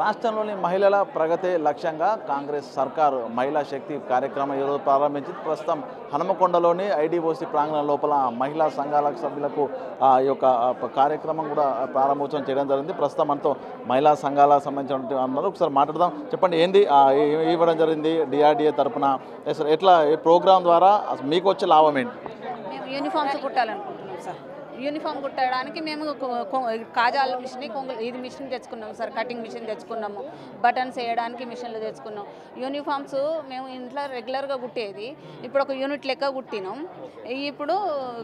రాష్ట్రంలోని మహిళల ప్రగతే లక్ష్యంగా కాంగ్రెస్ సర్కారు మహిళా శక్తి కార్యక్రమం ఈరోజు ప్రారంభించింది. ప్రస్తుతం హనుమకొండలోని ఐడిఓసి ప్రాంగణం లోపల మహిళా సంఘాల సభ్యులకు ఈ యొక్క కార్యక్రమం కూడా ప్రారంభోత్సవం చేయడం జరిగింది. ప్రస్తుతం మనతో మహిళా సంఘాలకు సంబంధించినటువంటి అన్నారు. ఒకసారి మాట్లాడదాం. చెప్పండి, ఏంది ఇవ్వడం జరిగింది డిఆర్డిఏ తరఫున? ఎట్లా ఈ ప్రోగ్రాం ద్వారా మీకు వచ్చే లాభం ఏంటి? మేము యూనిఫామ్స్ కుట్టాలనుకుంటున్నాం సార్. యూనిఫామ్ కుట్టడానికి మేము కాజాల మిషన్, ఇది మిషన్ తెచ్చుకున్నాం సార్. కటింగ్ మిషన్ తెచ్చుకున్నాము, బటన్స్ వేయడానికి మిషన్లు తెచ్చుకున్నాం. యూనిఫామ్స్ మేము ఇంట్లో రెగ్యులర్గా కుట్టేది, ఇప్పుడు ఒక యూనిట్ లెక్క కుట్టినాం. ఇప్పుడు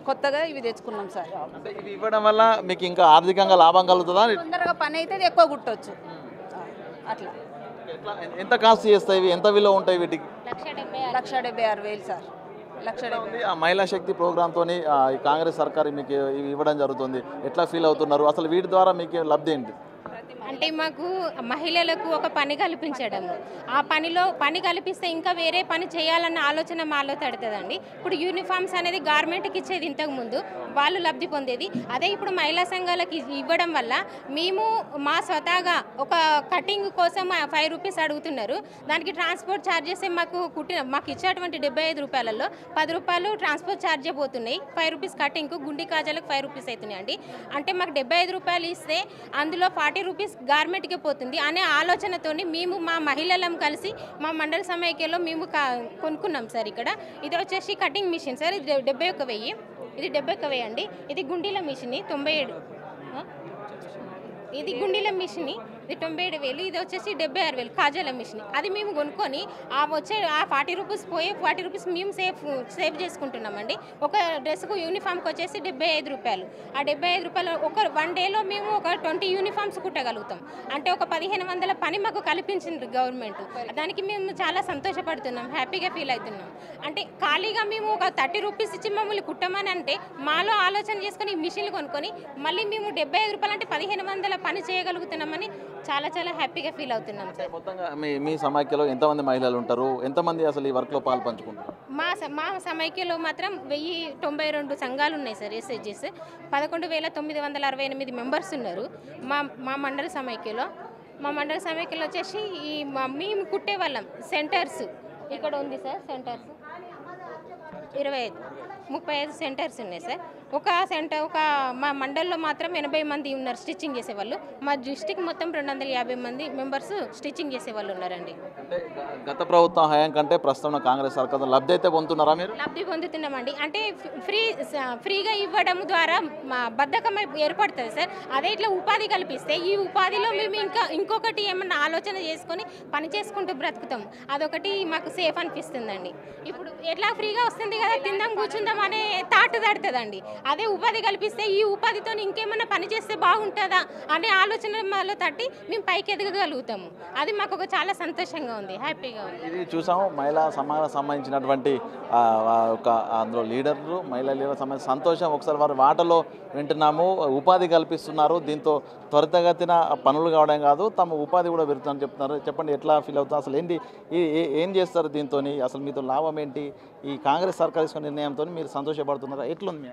కొత్తగా ఇవి తెచ్చుకున్నాం సార్. అంటే ఇవి ఇవ్వడం వల్ల మీకు ఇంకా ఆర్థికంగా లాభం కలుగుతుందా? తొందరగా పని అయితే ఎక్కువ కుట్టవచ్చు అట్లా. ఎంత కాస్ట్ చేస్తాయి ఇవి? ఎంత విలువ ఉంటాయి వీటికి? 1,76,000 సార్. ఆ మహిళా శక్తి ప్రోగ్రాంతో ఈ కాంగ్రెస్ సర్కార్ మీకు ఇవి ఇవ్వడం జరుగుతుంది. ఎట్లా ఫీల్ అవుతున్నారు? అసలు వీటి ద్వారా మీకు లబ్ధి ఏంటి? అంటే మాకు మహిళలకు ఒక పని కల్పించడము, ఆ పని కల్పిస్తే ఇంకా వేరే పని చేయాలన్న ఆలోచన మాలో తడుతుందండి. ఇప్పుడు యూనిఫామ్స్ అనేది గవర్నమెంట్కి ఇచ్చేది ఇంతకుముందు, వాళ్ళు లబ్ధి పొందేది. అదే ఇప్పుడు మహిళా సంఘాలకి ఇవ్వడం వల్ల మేము మా స్వతహాగా ఒక కటింగ్ కోసం 5 రూపీస్ అడుగుతున్నారు. దానికి ట్రాన్స్పోర్ట్ ఛార్జెస్ మాకు ఇచ్చేటువంటి 75 రూపాయలలో 10 రూపాయలు ట్రాన్స్పోర్ట్ ఛార్జే పోతున్నాయి. 5 రూపీస్ కటింగ్కు, గుండి కాజాలకు 5 రూపీస్ అవుతున్నాయి అండి. అంటే మాకు 75 రూపాయలు ఇస్తే అందులో 40 రూపీస్ గవర్నమెంట్కి పోతుంది అనే ఆలోచనతోని మేము మా మహిళలం కలిసి మా మండల సమైక్యలో మేము కొనుక్కున్నాం సార్. ఇక్కడ ఇది వచ్చేసి కటింగ్ మిషన్ సార్. ఇది 71,000, ఇది 71,000 అండి. ఇది గుండీల మిషన్ 97, ఇది గుండీల మిషన్, ఇది 97,000. ఇది వచ్చేసి 76,000 కాజాల మిషన్. అది మేము కొనుక్కొని ఆ 40 రూపీస్ పోయి 40 రూపీస్ మేము సేవ్ చేసుకుంటున్నామండి. ఒక డ్రెస్కు యూనిఫామ్కి వచ్చేసి 75 రూపాయలు. ఆ 75 రూపాయలు ఒక 1 డేలో మేము ఒక 20 యూనిఫామ్స్ కుట్టగలుగుతాం. అంటే ఒక 1,500 పని మాకు కల్పించింది గవర్నమెంట్. దానికి మేము చాలా సంతోషపడుతున్నాం, హ్యాపీగా ఫీల్ అవుతున్నాం. అంటే ఖాళీగా మేము ఒక 30 రూపీస్ ఇచ్చి మమ్మల్ని కుట్టమని అంటే మాలో ఆలోచన చేసుకొని ఈ మిషన్లు కొనుక్కొని మళ్ళీ మేము 75 రూపాయలు అంటే 1,500 పని చేయగలుగుతున్నామని చాలా చాలా హ్యాపీగా ఫీల్ అవుతున్నాం సార్. మొత్తంగా మీ సమైక్యలో ఎంతమంది మహిళలు ఉంటారు? ఎంతమంది అసలు ఈ వర్క్లో పంచుకుంటారు? మా సమైక్యలో మాత్రం 1,092 సంఘాలు ఉన్నాయి సార్. ఎస్హెచ్జిస్ 11,968 మెంబర్స్ ఉన్నారు మా మండల సమైక్యలో. మా మండల సమైక్యలో వచ్చేసి మేము కుట్టే వాళ్ళం సెంటర్స్ ఇక్కడ ఉంది సార్. సెంటర్స్ 35 సెంటర్స్ ఉన్నాయి సార్. ఒక మా మండల్లో మాత్రం 80 మంది ఉన్నారు స్టిచ్చింగ్ చేసేవాళ్ళు. మా డిస్టిక్ మొత్తం 250 మంది మెంబర్స్ స్టిచ్చింగ్ చేసేవాళ్ళు ఉన్నారండి. అంటే గత ప్రభుత్వం హయాం కంటే ప్రస్తుతం కాంగ్రెస్ సర్కార్ లబ్ధి అయితే పొందుతున్నారా మీరు? లబ్ధి పొందుతున్నామండి. అంటే ఫ్రీగా ఇవ్వడం ద్వారా మా బద్ధకం ఏర్పడుతుంది సార్. అదే ఇట్లా ఉపాధి కల్పిస్తే ఈ ఉపాధిలో మేము ఇంకొకటి ఏమన్నా ఆలోచన చేసుకొని పని చేసుకుంటూ బ్రతుకుతాం. అదొకటి మాకు సేఫ్ అనిపిస్తుందండి. ఇప్పుడు ఎట్లా ఫ్రీగా వస్తుంది కదా, తిందాం కూర్చుందాం అనే తాటు తడుతుందండి. అదే ఉపాధి కల్పిస్తే ఈ ఉపాధితో ఇంకేమన్నా పని చేస్తే బాగుంటుందా అనే ఆలోచనలో తట్టి మేము పైకి ఎదగగలుగుతాము. అది మాకు ఒక చాలా సంతోషంగా ఉంది, హ్యాపీగా ఉంది. ఇది చూసాము మహిళా సమాజానికి సంబంధించినటువంటి ఒక అందులో లీడర్లు, మహిళా లీడర్ సంబంధించిన సంతోషం ఒకసారి వారి వాటలో వింటున్నాము. ఉపాధి కల్పిస్తున్నారు, దీంతో త్వరితగతిన పనులు కావడం కాదు తమ ఉపాధి కూడా పెరుగుతుందని చెప్తున్నారు. చెప్పండి, ఎట్లా ఫీల్ అవుతుంది? అసలు ఏంటి ఏం చేస్తారు దీంతో? అసలు మీతో లాభం ఏంటి? ఈ కాంగ్రెస్ సర్కార్ తీసుకున్న నిర్ణయంతో మీరు సంతోషపడుతున్నారా? ఎట్లుంది?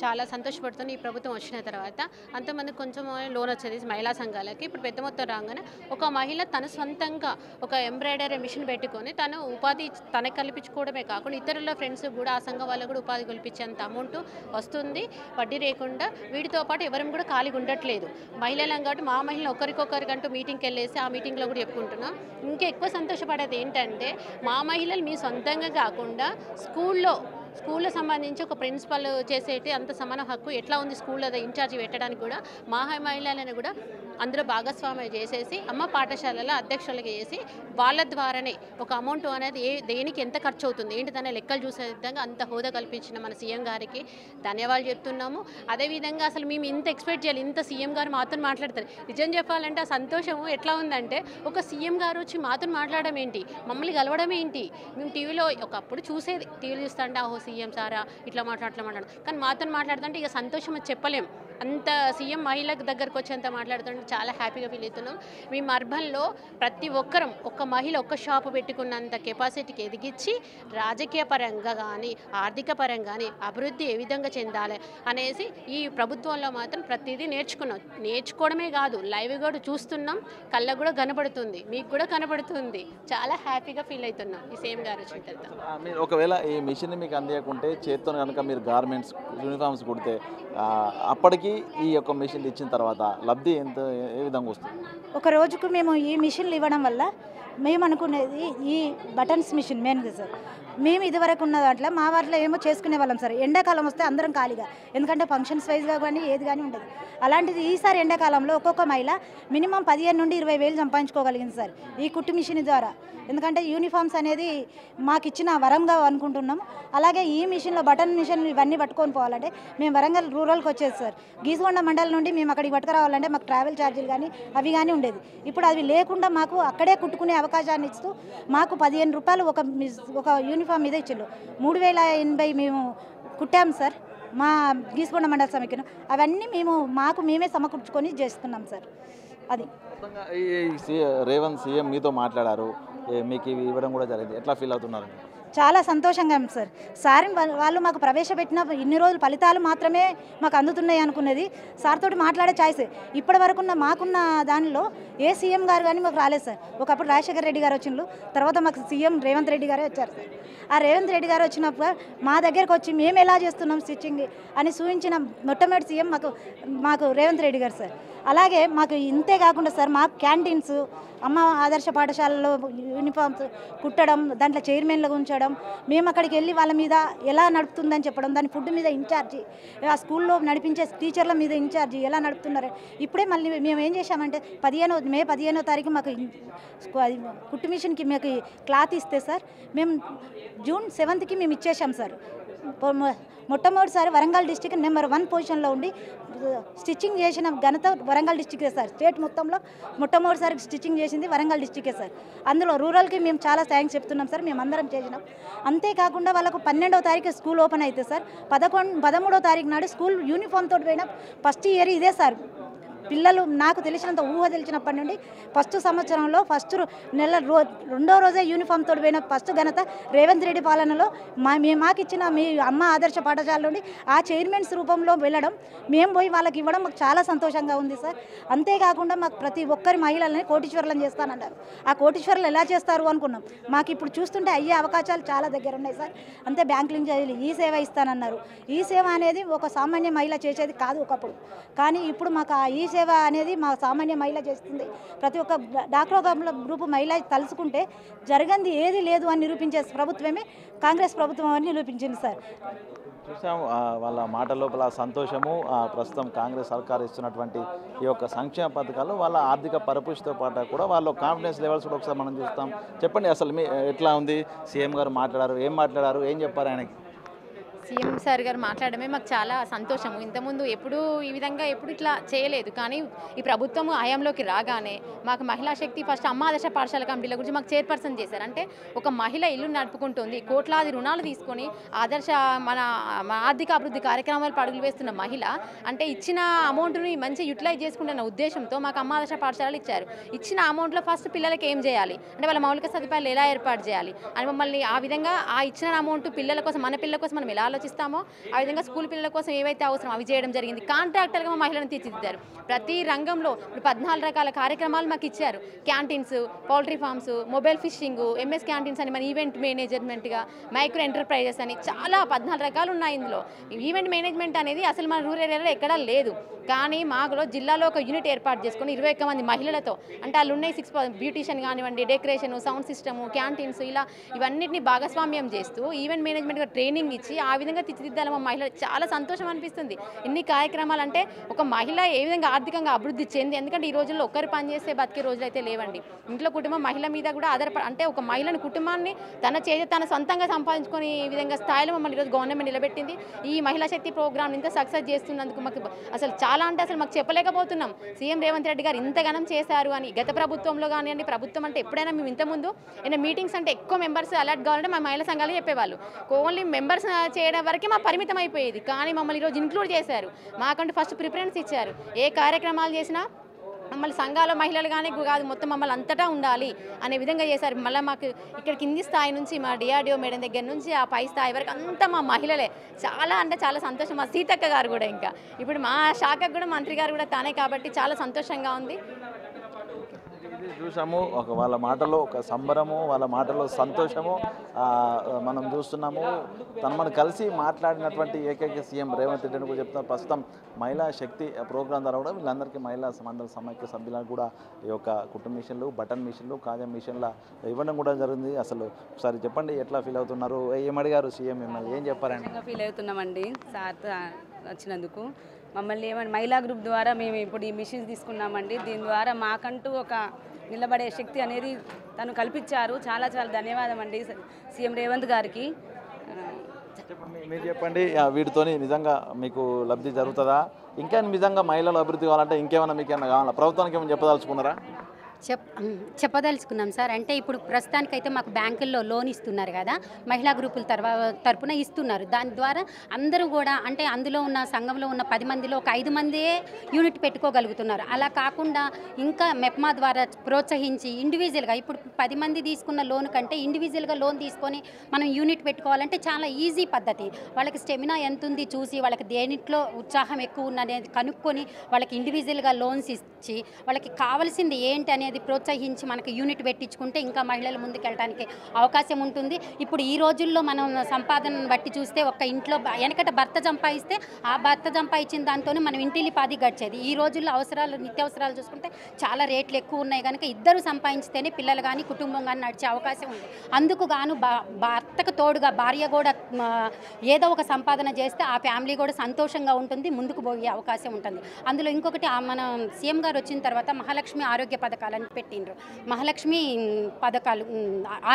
చాలా సంతోషపడుతుంది. ఈ ప్రభుత్వం వచ్చిన తర్వాత అంతమంది కొంచెం లోన్ వచ్చేది మహిళా సంఘాలకి. ఇప్పుడు పెద్ద మొత్తం రాగానే ఒక మహిళ తన సొంతంగా ఒక ఎంబ్రాయిడరీ మిషన్ పెట్టుకొని తను ఉపాధి తనకు కల్పించుకోవడమే కాకుండా ఇతరుల ఫ్రెండ్స్ కూడా ఆ సంఘం వాళ్ళకు కూడా ఉపాధి కల్పించేంత అమౌంట్ వస్తుంది, వడ్డీ లేకుండా. వీటితో పాటు ఎవరు కూడా ఖాళీగా ఉండట్లేదు. మహిళలం కాబట్టి మా మహిళలు ఒకరికొకరికంటూ మీటింగ్కి వెళ్ళేసి ఆ మీటింగ్లో కూడా చెప్పుకుంటున్నాం. ఇంకా ఎక్కువ సంతోషపడేది ఏంటంటే మా మహిళలు మీ సొంతంగా కాకుండా స్కూల్లో సంబంధించి ఒక ప్రిన్సిపల్ చేసేటి అంత సమాన హక్కు ఎట్లా ఉంది స్కూల్లో ఇన్ఛార్జి పెట్టడానికి కూడా మా మహిళలను కూడా అందరూ భాగస్వామ్యం చేసేసి అమ్మ పాఠశాలల అధ్యక్షులకి చేసి వాళ్ళ ద్వారానే ఒక అమౌంట్ అనేది దేనికి ఎంత ఖర్చు అవుతుంది ఏంటి దాని లెక్కలు చూసే విధంగా అంత హోదా కల్పించిన మన సీఎం గారికి ధన్యవాదాలు చెప్తున్నాము. అదేవిధంగా అసలు మేము ఇంత ఎక్స్పెక్ట్ చేయాలి, ఇంత సీఎం గారు మాతో మాట్లాడతారు. నిజం చెప్పాలంటే ఆ సంతోషము ఎట్లా ఉందంటే ఒక సీఎం గారు వచ్చి మాతో మాట్లాడడం ఏంటి, మమ్మల్ని కలవడం ఏంటి. మేము టీవీలో ఒకప్పుడు చూసేది, టీవీలో చూస్తుంటే ఓహో సీఎం సారా ఇట్లా మాట్లాడడం, కానీ మాతో మాట్లాడుతుంటే ఇక సంతోషం అది చెప్పలేం. అంత సీఎం మహిళకు దగ్గరకు వచ్చేంత మాట్లాడుతుంటే చాలా హ్యాపీగా ఫీల్ అవుతున్నాం. మేము అర్బన్లో ప్రతి ఒక్కరం ఒక మహిళ ఒక్క షాపు పెట్టుకున్నంత కెపాసిటీకి ఎదిగించి రాజకీయ పరంగా కానీ ఆర్థిక పరంగా కానీ అభివృద్ధి ఏ విధంగా చెందాలి అనేసి ఈ ప్రభుత్వంలో మాత్రం ప్రతిదీ నేర్చుకున్నాం. నేర్చుకోవడమే కాదు, లైవ్ కూడా చూస్తున్నాం, కళ్ళకు కూడా కనబడుతుంది, మీకు కూడా కనబడుతుంది. చాలా హ్యాపీగా ఫీల్ అవుతున్నాం ఈ సీఎం గారు వచ్చిన తర్వాత. మీరు ఒకవేళ ఈ మిషన్ మీకు అందియకుంటే చేత్తో కనుక మీరు గార్మెంట్స్ యూనిఫామ్స్ కుడితే అప్పటికి ఈ యొక్క మిషన్ ఇచ్చిన తర్వాత లబ్ధి ఏ విధంగా వస్తుంది? ఒక రోజుకు మేము ఈ మిషన్లు ఇవ్వడం వల్ల మేము అనుకునేది ఈ బటన్స్ మిషన్ మెయిన్గా సార్. మేము ఇదివరకు ఉన్న దాంట్లో మా వాటిలో ఏమో చేసుకునే వాళ్ళం సార్. ఎండాకాలం వస్తే అందరం ఖాళీగా, ఎందుకంటే ఫంక్షన్స్ వైజ్గా కానీ ఏది కానీ ఉండదు. అలాంటిది ఈసారి ఎండాకాలంలో ఒక్కొక్క మహిళ మినిమం 15 నుండి 20,000 సంపాదించుకోగలిగింది సార్ ఈ కుట్టు మిషన్ ద్వారా. ఎందుకంటే యూనిఫామ్స్ అనేది మాకు ఇచ్చిన వరంగా అనుకుంటున్నాం. అలాగే ఈ మిషన్లో బటన్ మిషన్ ఇవన్నీ పట్టుకొని పోవాలంటే మేము వరంగల్ రూరల్కి వచ్చేది సార్. గీసుగొండ మండలం నుండి మేము అక్కడికి పట్టుకురావాలంటే మాకు ట్రావెల్ ఛార్జీలు కానీ అవి కానీ ఉండేది. ఇప్పుడు అవి లేకుండా మాకు అక్కడే కుట్టుకునే అవకాశాన్ని ఇస్తూ మాకు 15 రూపాయలు ఒక యూనిఫామ్ మీద ఇచ్చిండు. 3,080 మేము కుట్టాము సార్ మా గీసుగొండ మండల సమైక్యను. అవన్నీ మేమే సమకూర్చుకొని చేస్తున్నాం సార్. అది రేవంత్ సీఎం మీతో మాట్లాడారు, మీకు ఇవి ఇవ్వడం కూడా జరిగింది, ఎట్లా ఫీల్ అవుతున్నారు? చాలా సంతోషంగా ఉంది సార్. వాళ్ళు మాకు ప్రవేశపెట్టిన ఇన్ని రోజులు ఫలితాలు మాత్రమే మాకు అందుతున్నాయి అనుకునేది. సార్ తోటి మాట్లాడే ఛాయిస్ ఇప్పటి వరకు మాకున్న దానిలో ఏ సీఎం గారు కానీ మాకు రాలేదు సార్. ఒకప్పుడు రాజశేఖర రెడ్డి గారు వచ్చిండ్రు, తర్వాత మాకు సీఎం రేవంత్ రెడ్డి గారే వచ్చారు సార్. ఆ రేవంత్ రెడ్డి గారు వచ్చినప్పుడు మా దగ్గరకు వచ్చి మేము ఎలా చేస్తున్నాం స్టిచ్చింగ్ అని చూపించిన మొట్టమొదటి సీఎం మాకు రేవంత్ రెడ్డి గారు సార్. అలాగే మాకు ఇంతే కాకుండా సార్ మాకు క్యాంటీన్స్, అమ్మ ఆదర్శ పాఠశాలలో యూనిఫామ్స్ కుట్టడం, దాంట్లో చైర్మన్లుగా ఉంచడం, మేము అక్కడికి వెళ్ళి వాళ్ళ మీద ఎలా నడుపుతుందని చెప్పడం, దాని ఫుడ్ మీద ఇన్ఛార్జి, ఆ స్కూల్లో నడిపించే టీచర్ల మీద ఇన్ఛార్జి ఎలా నడుపుతున్నారు. ఇప్పుడే మళ్ళీ మేము ఏం చేశామంటే మే 15వ తారీఖు మాకు కుట్టు మిషన్కి మాకు క్లాత్ ఇస్తే సార్ మేము జూన్ 7కి మేము ఇచ్చేసాం సార్. మొట్టమొదటిసారి వరంగల్ డిస్టిక్ నెంబర్ 1 పొజిషన్లో ఉండి స్టిచ్చింగ్ చేసిన ఘనత వరంగల్ డిస్టికే సార్. స్టేట్ మొత్తంలో మొట్టమొదటిసారి స్టిచ్చింగ్ చేసింది వరంగల్ డిస్టికే సార్. అందులో రూరల్కి మేము చాలా థ్యాంక్స్ చెప్తున్నాం సార్. మేము అందరం చేసినాం. అంతేకాకుండా వాళ్ళకు 12వ తారీఖు స్కూల్ ఓపెన్ అయితే సార్ 13వ తారీఖు నాడు స్కూల్ యూనిఫామ్ తోటి పోయినా ఫస్ట్ ఇయర్ ఇదే సార్. పిల్లలు నాకు తెలిసినంత ఊహ తెలిసినప్పటి నుండి ఫస్ట్ సంవత్సరంలో రెండో రోజే యూనిఫామ్ తోటి పోయిన ఫస్ట్ ఘనత రేవంత్ రెడ్డి పాలనలో మాకు ఇచ్చిన మీ అమ్మ ఆదర్శ పాఠశాల నుండి ఆ చైర్మన్స్ రూపంలో వెళ్ళడం, మేము పోయి వాళ్ళకి ఇవ్వడం మాకు చాలా సంతోషంగా ఉంది సార్. అంతేకాకుండా మాకు ప్రతి ఒక్కరి మహిళల్ని కోటీశ్వరులను చేస్తానన్నారు. ఆ కోటీశ్వరులు ఎలా చేస్తారు అనుకున్నాం. మాకు ఇప్పుడు చూస్తుంటే అయ్యే అవకాశాలు చాలా దగ్గర ఉన్నాయి సార్. అంతే బ్యాంకులింగ్ చేయాలి, ఈ సేవ ఇస్తానన్నారు. ఈ సేవ అనేది ఒక సామాన్య మహిళ చేసేది కాదు ఒకప్పుడు, కానీ ఇప్పుడు మాకు ఆ ఈ సేవ అనేది మా సామాన్య మహిళ చేస్తుంది. ప్రతి ఒక్క డాక్టర్ గ్రూపు మహిళ తలుచుకుంటే జరగంది ఏది లేదు అని నిరూపించే ప్రభుత్వమే కాంగ్రెస్ ప్రభుత్వం అని నిరూపించింది సార్. చూసాం వాళ్ళ మాట లోపల సంతోషము. ప్రస్తుతం కాంగ్రెస్ సర్కార్ ఇస్తున్నటువంటి ఈ యొక్క సంక్షేమ పథకాలు వాళ్ళ ఆర్థిక పరిపుష్టితో పాటు కూడా వాళ్ళ కాన్ఫిడెన్స్ లెవెల్స్ కూడా ఒకసారి మనం చూస్తాం. చెప్పండి అసలు మీ ఎట్లా ఉంది? సీఎం గారు మాట్లాడారు, ఏం చెప్పారు ఆయనకి? సీఎం సార్ గారు మాట్లాడమే మాకు చాలా సంతోషము. ఇంతకుముందు ఎప్పుడు ఇట్లా చేయలేదు, కానీ ఈ ప్రభుత్వం హయాంలోకి రాగానే మాకు మహిళా శక్తి ఫస్ట్ అమ్మ ఆదర్శ పాఠశాల కమిటీల గురించి మాకు చైర్పర్సన్ చేశారు. అంటే ఒక మహిళ ఇల్లు నడుపుకుంటుంది, కోట్లాది రుణాలు తీసుకొని మన ఆర్థిక అభివృద్ధి కార్యక్రమాలు పరుగులు వేస్తున్న మహిళ అంటే ఇచ్చిన అమౌంట్ని మంచి యూటిలైజ్ చేసుకుంటున్న ఉద్దేశంతో మాకు అమ్మ ఆదర్శ పాఠశాలలు ఇచ్చారు. ఇచ్చిన అమౌంట్లో ఫస్ట్ పిల్లలకి ఏం చేయాలి అంటే వాళ్ళ మౌలిక సదుపాయాలు ఎలా ఏర్పాటు చేయాలి అని మమ్మల్ని ఆ విధంగా ఆ ఇచ్చిన అమౌంట్ పిల్లల కోసం, మన పిల్లల కోసం మనం ఎలా ఆలోచిస్తామో ఆ విధంగా స్కూల్ పిల్లల కోసం ఏవైతే అవసరం అవి చేయడం జరిగింది. కాంట్రాక్టర్గా మా మహిళలను తీర్చిదిద్దారు. ప్రతి రంగంలో 14 రకాల కార్యక్రమాలు మాకు ఇచ్చారు. Canteens, poultry farms, mobile fishing, MS canteens అని, మన ఈవెంట్ మేనేజ్మెంట్గా మైక్రో ఎంటర్ప్రైజెస్ అని చాలా 14 రకాలు ఉన్నాయి. ఇందులో ఈవెంట్ మేనేజ్మెంట్ అనేది అసలు మన రూరల్ ఏరియాలో ఎక్కడా లేదు. కానీ మాలో జిల్లాలో ఒక యూనిట్ ఏర్పాటు చేసుకొని 21 మంది మహిళలతో, అంటే వాళ్ళు ఉన్నాయి 6 బ్యూటీషియన్ కానివ్వండి, డెకరేషన్, సౌండ్ సిస్టము, క్యాంటీన్స్, ఇలా ఇవన్నిటిని భాగస్వామ్యం చేస్తూ ఈవెంట్ మేనేజ్మెంట్గా ట్రైనింగ్ ఇచ్చి ఆ విధంగా తీర్చిదిద్దాలి మా మహిళలు. చాలా సంతోషం అనిపిస్తుంది. ఇన్ని కార్యక్రమాలు అంటే ఒక మహిళ ఏ విధంగా ఆర్థికంగా అభివృద్ధి చెంది, ఎందుకంటే ఈ రోజుల్లో ఒక్కరు పని చేస్తే బతికే రోజులు అయితే లేవండి. ఇంట్లో కుటుంబం మహిళ మీద కూడా అంటే ఒక మహిళని కుటుంబాన్ని తన సొంతంగా సంపాదించుకొని ఈ విధంగా స్థాయిలో మమ్మల్ని ఈరోజు గవర్నమెంట్ నిలబెట్టింది. ఈ మహిళా శక్తి ప్రోగ్రామ్ ఇంత సక్సెస్ చేస్తున్నందుకు మాకు అసలు చాలా అసలు మాకు చెప్పలేకపోతున్నాం. సీఎం రేవంత్ రెడ్డి గారు ఇంతగానం చేశారు అని. గత ప్రభుత్వంలో కానివ్వండి, ప్రభుత్వం అంటే ఎప్పుడైనా మేము ఇంతకుముందు మీటింగ్స్ అంటే ఎక్కువ మెంబర్స్ అలర్ట్ కావాలంటే మా మహిళా సంఘాలు చెప్పేవాళ్ళు. ఓన్లీ మెంబర్స్ చేయడం చేయడం వరకే మా పరిమితం అయిపోయేది. కానీ మమ్మల్ని ఈరోజు ఇంక్లూడ్ చేశారు. మాకంటూ ఫస్ట్ ప్రిఫరెన్స్ ఇచ్చారు. ఏ కార్యక్రమాలు చేసినా మమ్మల్ని సంఘాల మహిళలు కానీ కాదు, మొత్తం మమ్మల్ని అంతటా ఉండాలి అనే విధంగా చేశారు. మళ్ళీ మాకు ఇక్కడ కింది స్థాయి నుంచి మా డిఆర్డిఓ మేడం దగ్గర నుంచి ఆ పై స్థాయి వరకు అంతా మా మహిళలే. చాలా అంటే చాలా సంతోషం. మా సీతక్క గారు కూడా ఇంకా ఇప్పుడు మా శాఖకు కూడా మంత్రి గారు కూడా తానే కాబట్టి చాలా సంతోషంగా ఉంది. చూసాము వాళ్ళ మాటలో ఒక సంబరము, వాళ్ళ మాటలో సంతోషము మనం చూస్తున్నాము. మనం కలిసి మాట్లాడినటువంటి ఏకైక సీఎం రేవంత్ రెడ్డి కూడా చెప్తున్నారు. ప్రస్తుతం మహిళా శక్తి ప్రోగ్రాం ద్వారా కూడా వీళ్ళందరికీ మహిళా మండల సమైక్య సభ్యులకు కూడా ఈ యొక్క కుటుంబ మిషన్లు, బటన్ మిషన్లు, కాజా మిషన్ల ఇవ్వడం కూడా జరిగింది. అసలు ఒకసారి చెప్పండి, ఎట్లా ఫీల్ అవుతున్నారు? ఏమడిగారు సీఎం మిమ్మల్ని, ఏం చెప్పారండి? ఫీల్ అవుతున్నామండి సార్ వచ్చినందుకు. మమ్మల్ని ఏమంటే మహిళా గ్రూప్ ద్వారా మేము ఇప్పుడు ఈ మిషన్స్ తీసుకున్నామండి. దీని ద్వారా మాకంటూ ఒక నిలబడే శక్తి అనేది తను కల్పించారు. చాలా చాలా ధన్యవాదం అండి సీఎం రేవంత్ గారికి. మీరు చెప్పండి, వీటితోని నిజంగా మీకు లబ్ధి జరుగుతుందా? ఇంకా నిజంగా మహిళలు అభివృద్ధి కావాలంటే ఇంకేమైనా మీకు ఏమైనా కావాలా? ప్రభుత్వానికి ఏమైనా చెప్పదలుచుకున్నారా? చెప్పదలుచుకున్నాం సార్. అంటే ఇప్పుడు ప్రస్తుతానికైతే మాకు బ్యాంకుల్లో లోన్ ఇస్తున్నారు కదా, మహిళా గ్రూపుల తరపున ఇస్తున్నారు. దాని ద్వారా అందరూ కూడా అంటే అందులో ఉన్న సంఘంలో ఉన్న 10 మందిలో ఒక 5 మందే యూనిట్ పెట్టుకోగలుగుతున్నారు. అలా కాకుండా ఇంకా మెప్మా ద్వారా ప్రోత్సహించి ఇండివిజువల్గా ఇప్పుడు 10 మంది తీసుకున్న లోన్ కంటే ఇండివిజువల్గా లోన్ తీసుకొని మనం యూనిట్ పెట్టుకోవాలంటే చాలా ఈజీ పద్ధతి. వాళ్ళకి స్టెమినా ఎంత ఉంది చూసి, వాళ్ళకి దేనిట్లో ఉత్సాహం ఎక్కువ ఉన్నది కనుక్కొని వాళ్ళకి ఇండివిజువల్గా లోన్స్ ఇచ్చి వాళ్ళకి కావాల్సింది ఏంటి అనేది ప్రోత్సహించి మనకి యూనిట్ పెట్టించుకుంటే ఇంకా మహిళలు ముందుకెళ్ళడానికి అవకాశం ఉంటుంది. ఇప్పుడు ఈ రోజుల్లో మనం సంపాదనను బట్టి చూస్తే ఒక ఇంట్లో వెనకట భర్త సంపాదిస్తే ఆ భర్త సంపాదించిన దాంతోనే మనం ఇంటిల్లిపాది గడిచేది. ఈ రోజుల్లో అవసరాలు, నిత్యావసరాలు చూసుకుంటే చాలా రేట్లు ఎక్కువ ఉన్నాయి కనుక ఇద్దరు సంపాదించితేనే పిల్లలు కానీ కుటుంబం కానీ నడిచే అవకాశం ఉంది. అందుకు గాను భర్తకు తోడుగా భార్య కూడా ఏదో ఒక సంపాదన చేస్తే ఆ ఫ్యామిలీ కూడా సంతోషంగా ఉంటుంది, ముందుకు పోయే అవకాశం ఉంటుంది. అందులో ఇంకొకటి మన సీఎం గారు వచ్చిన తర్వాత మహాలక్ష్మి ఆరోగ్య పథకాలను పెట్టిండ్రు. మహాలక్ష్మి పథకాలు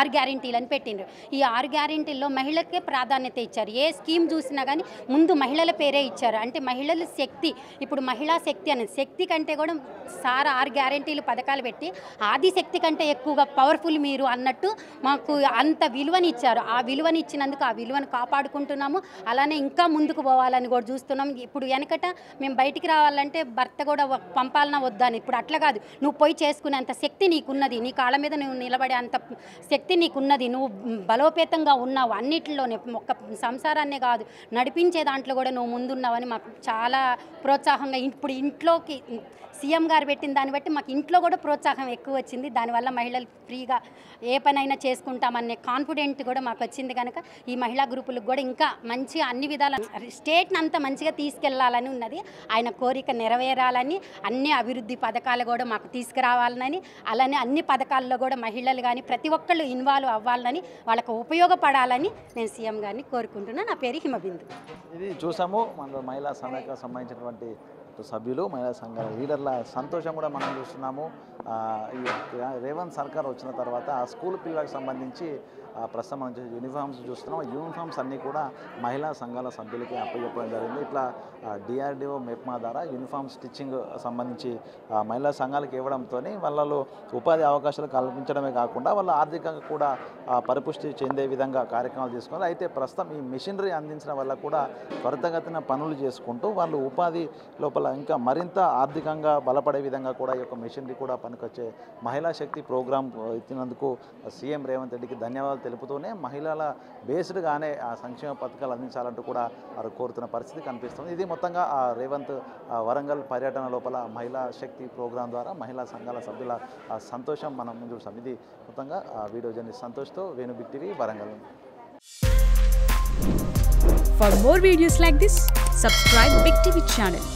6 గ్యారెంటీలను పెట్టిండ్రు. ఈ 6 గ్యారెంటీల్లో మహిళలకే ప్రాధాన్యత ఇచ్చారు. ఏ స్కీమ్ చూసినా కానీ ముందు మహిళల పేరే ఇచ్చారు. అంటే మహిళల శక్తి, ఇప్పుడు మహిళా శక్తి అనేది శక్తి కంటే కూడా సార్ 6 గ్యారెంటీలు పథకాలు పెట్టి ఆదిశక్తి కంటే ఎక్కువగా పవర్ఫుల్ మీరు అన్నట్టు మాకు అంత విలువని ఇచ్చారు. ఆ విలువని ఇచ్చినందుకు ఆ విలువను కాపాడుకుంటున్నాము. అలానే ఇంకా ముందుకు పోవాలని కూడా చూస్తున్నాం. ఇప్పుడు వెనకట మేము బయటికి రావాలంటే భర్త కూడా పంపాలన్నా వద్దని, ఇప్పుడు అట్లా కాదు, నువ్వు పోయి చేసుకునేంత శక్తి నీకున్నది, నీ కాళ్ళ మీద నువ్వు నిలబడే అంత శక్తి నీకున్నది, నువ్వు బలోపేతంగా ఉన్నావు అన్నిటిలోనే, ఒక్క సంసారాన్నే కాదు నడిపించే దాంట్లో కూడా నువ్వు ముందున్నావని మాకు చాలా ప్రోత్సాహంగా ఇప్పుడు ఇంట్లోకి సీఎం గారు పెట్టిన దాన్ని బట్టి మాకు ఇంట్లో కూడా ప్రోత్సాహం ఎక్కువ వచ్చింది. దానివల్ల మహిళలు ఫ్రీగా ఏ పనైనా చేసుకుంటామనే కాన్ఫిడెంట్ కూడా మాకు వచ్చింది. కనుక ఈ మహిళా గ్రూపులకు కూడా ఇంకా మంచిగా అన్ని విధాల స్టేట్ని అంత మంచిగా తీసుకెళ్లాలని ఉన్నది. ఆయన కోరిక నెరవేరాలని, అన్ని అభివృద్ధి పథకాలు కూడా మాకు తీసుకురావాలని, అలానే అన్ని పథకాల్లో కూడా మహిళలు కానీ ప్రతి ఒక్కళ్ళు ఇన్వాల్వ్ అవ్వాలని, వాళ్ళకు ఉపయోగపడాలని నేను సీఎం గారిని కోరుకుంటున్నాను. నా పేరు హిమబిందు. ఇది చూసాము మన మహిళా సంఘానికి సంబంధించినటువంటి సభ్యులు, మహిళా సంఘాల లీడర్ల సంతోషం కూడా మనం చూస్తున్నాము. ఈ రేవంత్ సర్కార్ వచ్చిన తర్వాత ఆ స్కూల్ పిల్లలకు సంబంధించి ప్రస్తుతం మనం యూనిఫామ్స్ చూస్తున్నాం. యూనిఫామ్స్ అన్నీ కూడా మహిళా సంఘాల సభ్యులకి అప్పచెప్పడం జరిగింది. ఇట్లా డిఆర్డిఓ మెప్మా ద్వారా యూనిఫామ్ స్టిచ్చింగ్ సంబంధించి మహిళా సంఘాలకు ఇవ్వడంతో వాళ్ళలో ఉపాధి అవకాశాలు కల్పించడమే కాకుండా వాళ్ళు ఆర్థికంగా కూడా పరిపుష్టి చెందే విధంగా కార్యక్రమాలు తీసుకున్నారు. అయితే ప్రస్తుతం ఈ మిషనరీ అందించడం వల్ల కూడా త్వరితగతిన పనులు చేసుకుంటూ వాళ్ళు ఉపాధి లోపల ఇంకా మరింత ఆర్థికంగా బలపడే విధంగా కూడా ఈ యొక్క మిషనరీ కూడా పనికొచ్చే మహిళా శక్తి ప్రోగ్రాం ఇచ్చినందుకు సీఎం రేవంత్ రెడ్డికి ధన్యవాదాలు తెలుపుతూనే మహిళల బేస్డ్గానే ఆ సంక్షేమ పథకాలు అందించాలంటూ కూడా వారు కోరుతున్న పరిస్థితి కనిపిస్తుంది. ఇది మొత్తంగా రేవంత్ వరంగల్ పర్యటన లోపల మహిళా శక్తి ప్రోగ్రాం ద్వారా మహిళా సంఘాల సభ్యుల సంతోషం మనం చూసాం. ఇది మొత్తంగా వీడియో జర్నలిస్ట్ సంతోష్తో Venu big TV Warangal. For more videos like this, subscribe Big TV channel.